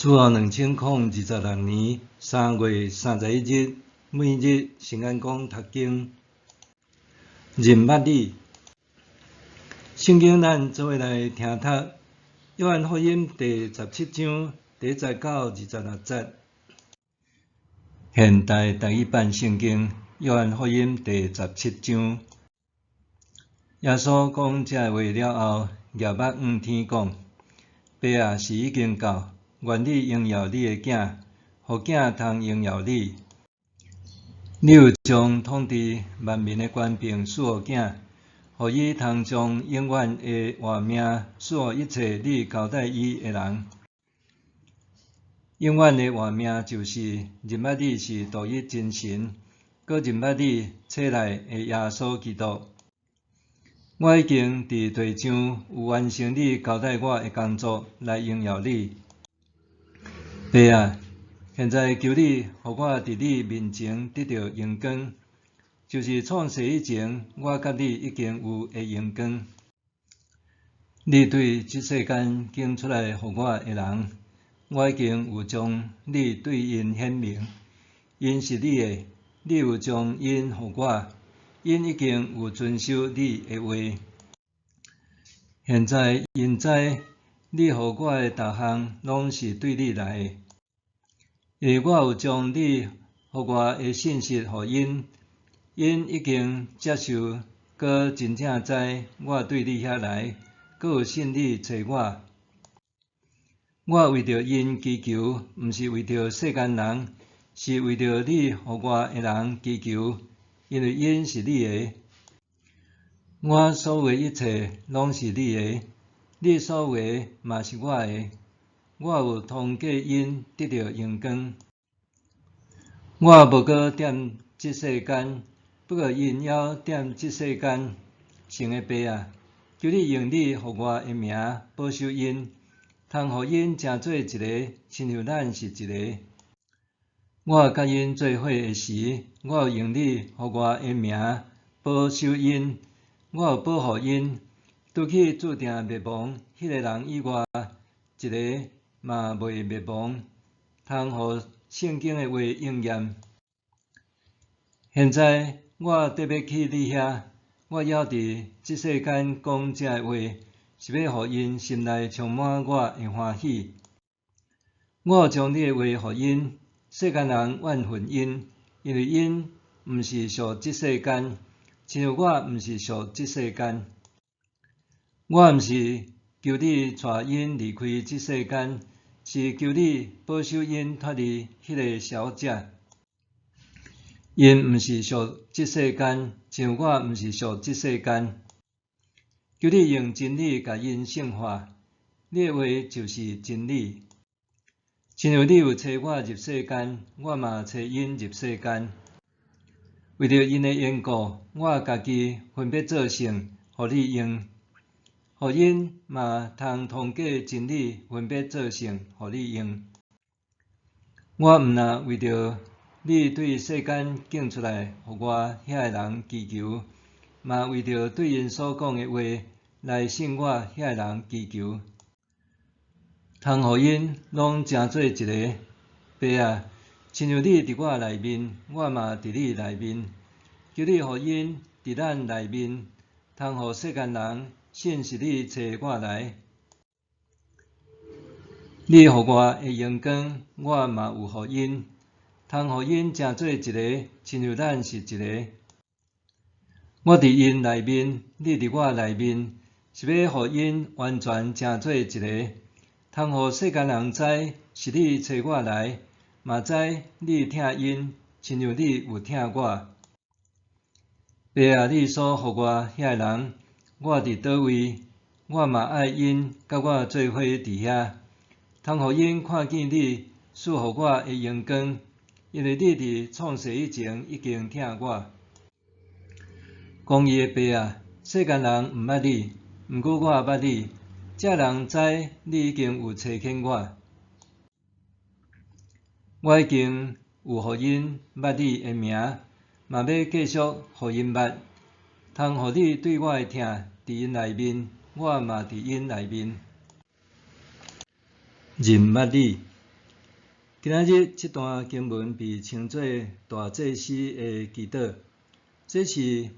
自2026年3月31日，每日圣安宫读经，认捌你。圣经咱做伙来听读《约翰福音》第17章第19、26节。现代第一版圣经《约翰福音》第17章。耶稣讲这话了后，举目向天讲：爸啊，是已经到。愿你荣耀你的囝，互囝通荣耀你。你有将统治万民的权柄赐予囝，互伊通将永远的活命赐予一切你交代伊的人。永远的活命就是认捌你是独一真神，搁认捌你册内的耶稣基督。我已经伫地上有完成你交代我的工作，来荣耀你。爸啊，现在求你，互我伫你面前得到荣光，就是创世以前，我甲你已经有的荣光。你对即世间拣出来互我的人，我已经有将你对因显明，因是你的，你有将因互我，因已经有遵守你的话。现在因知你互我的逐项拢是对你来的。因为我有将你互我的信息互因，因已经接受，搁真正知我对你遐来，搁有信你找我。我为着因祈求，毋是为着世间人，是为着你互我的人祈求，因为因是你的。我所有一切拢是你的，你所有嘛是我的。我有通过因得到荣光。我无搁踮即世间，不过因要踮即世间。神的爸啊，求你用你互我的名保守因，通互因成做一个，亲像咱是一个。我甲因做伙的时，我有用你互我的名保守因，我有保护因。拄去注定灭亡，迄个人以外，一个嘛袂灭亡，通互圣经的话应验。现在我得要去你遐，我还伫即世间讲这话，是要互因心内充满我的欢喜。我有将你的话互因，世间人怨恨因，因为因毋是属即世间，亲像我毋是属即世间。我毋是求你带因离开即世间，是求你保守因脱离迄个小者。因毋是属即世间，像我毋是属即世间。求你用真理甲因圣化，你的话就是真理。亲像你有找我入世间，我嘛找因入世间。为着因的缘故，我家己分别做圣，互你用。互因嘛通过真理分别做圣，互你用。我毋若为着你对世间拣出来互我遐个人祈求，嘛为着对因所讲的话来信我遐个人祈求，通互因拢成做一个。爸啊，亲像你伫我内面，我嘛伫你内面，求你互因伫咱内面，通互世间人信是你找我来。你互我的荣光，我嘛有互因，通互因成做一个，亲像咱是一个。我伫因内面，你伫我内面，是要互因完全成做一个，通互世间人知是你找我来，嘛知你疼因，亲像你有疼我。爸啊，你所互我遐个人，我伫倒位，我嘛爱因甲我做伙伫遐，通互因看见你赐互我的荣光，因为你伫创世以前已经疼我。公义的爸啊，世间人毋捌你，毋过我捌你，这人知你已经有差遣我。我已经有互因捌你的名，嘛要继续互因捌，通互你对我的疼伫因内面，我嘛伫因内面。认捌你，今仔日这段经文被称作大祭司的祈祷，这是耶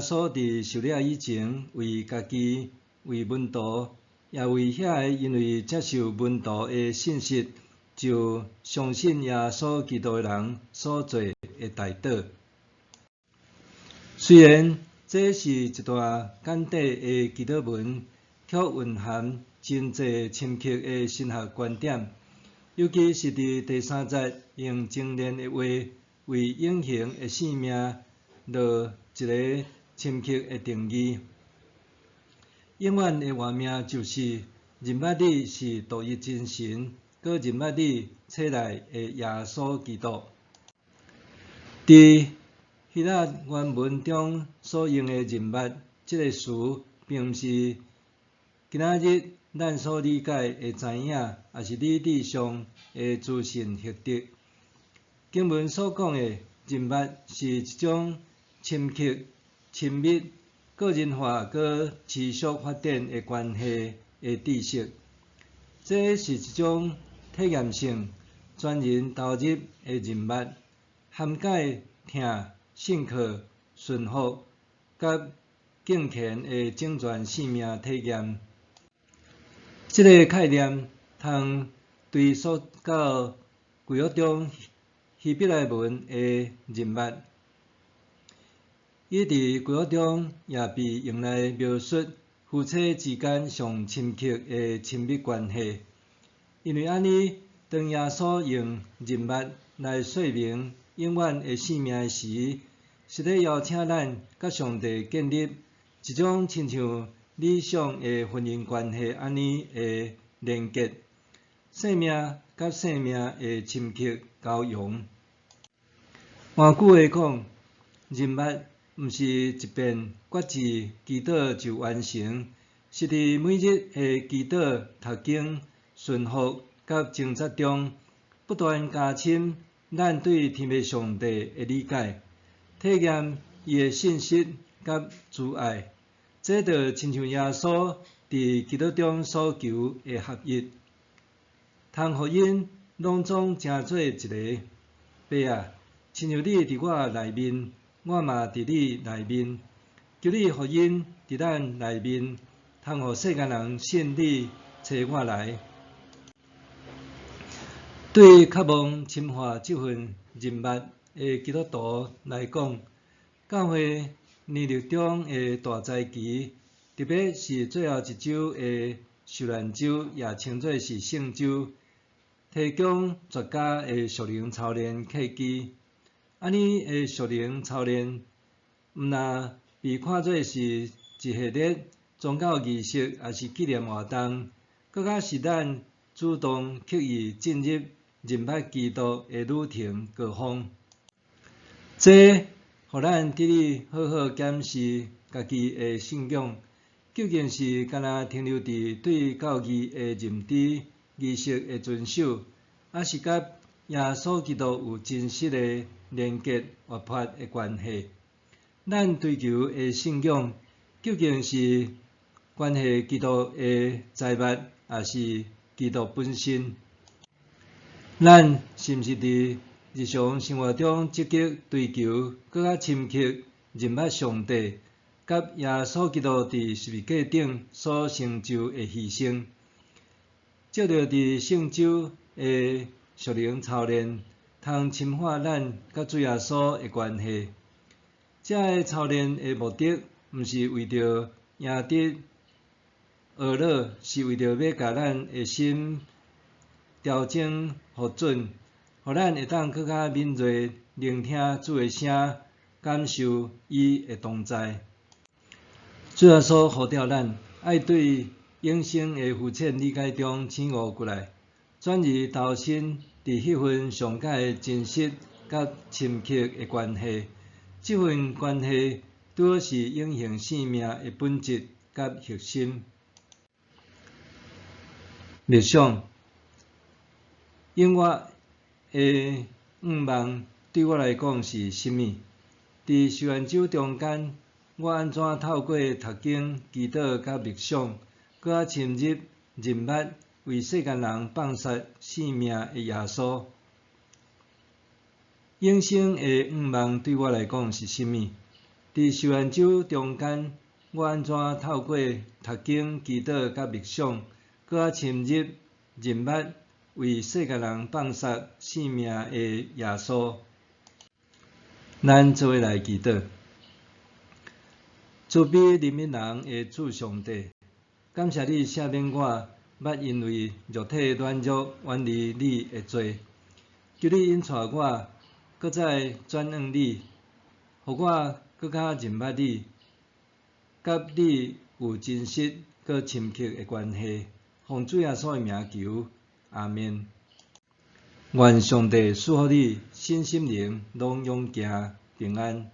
稣伫受了以前为家己、为门徒，也为遐个因为接受门徒的信息，就相信耶稣基督的人所做的大祷。虽然这是一段简短的祈祷文，却蕴含真侪深刻的神学观点。尤其是伫第3节用精炼的话为永恒的生命落一个深刻的定义。永远的活命就是认捌你是独一真神，搁认捌你册内的耶稣基督。伫希腊原文中所用的认捌这个词，并毋是今仔日咱所理解的知影，也是理智上的资讯获得。经文所讲的认捌是一种深刻、亲密、个人化、搁持续发展的关系的知识。这是一种体验性、全人投入的认捌，涵盖听、信靠、顺服、甲敬虔的整全生命体验。这个概念通对溯到旧约中希伯来文的认捌，伊伫旧约中也被用来描述夫妻之间上深刻的亲密关系。因为安尼，当耶稣用认捌来说明永远的生命时，是咧邀请咱甲上帝建立一种亲像理想的婚姻关系安尼的连结，生命甲生命的深刻交融。换句话讲，认捌毋是一遍决志祈祷就完成，是伫每日的祈祷、读经、顺服甲挣扎中，不断加深咱对天父上帝的理解，体验伊的信息甲慈爱。这就亲像耶稣伫基督中所求的合一，通互因拢总成做一个。爸啊，亲像你伫我内面，我嘛伫你内面，求你互因伫咱内面，通互世间人信你找我来。对渴望深化这份认捌的基督徒来讲，教会年历中的大灾期，特别是最后一周的受难周，也称作是圣周，提供绝佳的属灵操练契机。安尼的属灵操练，毋但被看作是一系列宗教仪式，也是纪念活动，更加是咱主动刻意进入认捌基督的旅程各方。这互咱得以好好检视家己的信仰，究竟是干那停留伫对教义的认知、仪式的遵守，还是甲耶稣基督有真实的连结活泼的关系？咱追求的信仰，究竟是关系基督的财物，还是基督本身？咱是毋是伫日常生活中积极追求更较深刻认捌上帝，甲耶稣基督伫十字架顶所成就的牺牲？借着伫圣周的属灵操练，通深化咱甲主耶稣的关系。这个操练的目的，毋是为着赢得学乐，是为着要甲咱的心调整互准，互咱会当更较敏锐聆听主的声，感受伊的同在。主耶稣呼召咱爱对永生的浮浅理解中醒悟过来，转移投身伫迄份上界的真实甲深刻的关系。这份关系拄好是永恒生命的本质甲核心。默想，永远的愿望对我来讲是甚物？伫受难周中间，我安怎透过读经、祈祷甲默想，搁较深入认捌为世间人放杀性命的耶稣？永生的愿望对我来讲是甚物？伫受难周中间，我安怎透过读经、祈祷甲默想，搁较深入认捌为世界人放杀性命的耶稣？咱做伙来祈祷。慈悲怜悯人的主上帝，感谢你赦免我，捌因为肉体软弱远离你的罪，求你引带我，搁再转向你，互我搁较认捌你，甲你有真实搁深刻的关系。奉主耶稣的名求，阿们。愿上帝赐福你身心灵拢永行平安。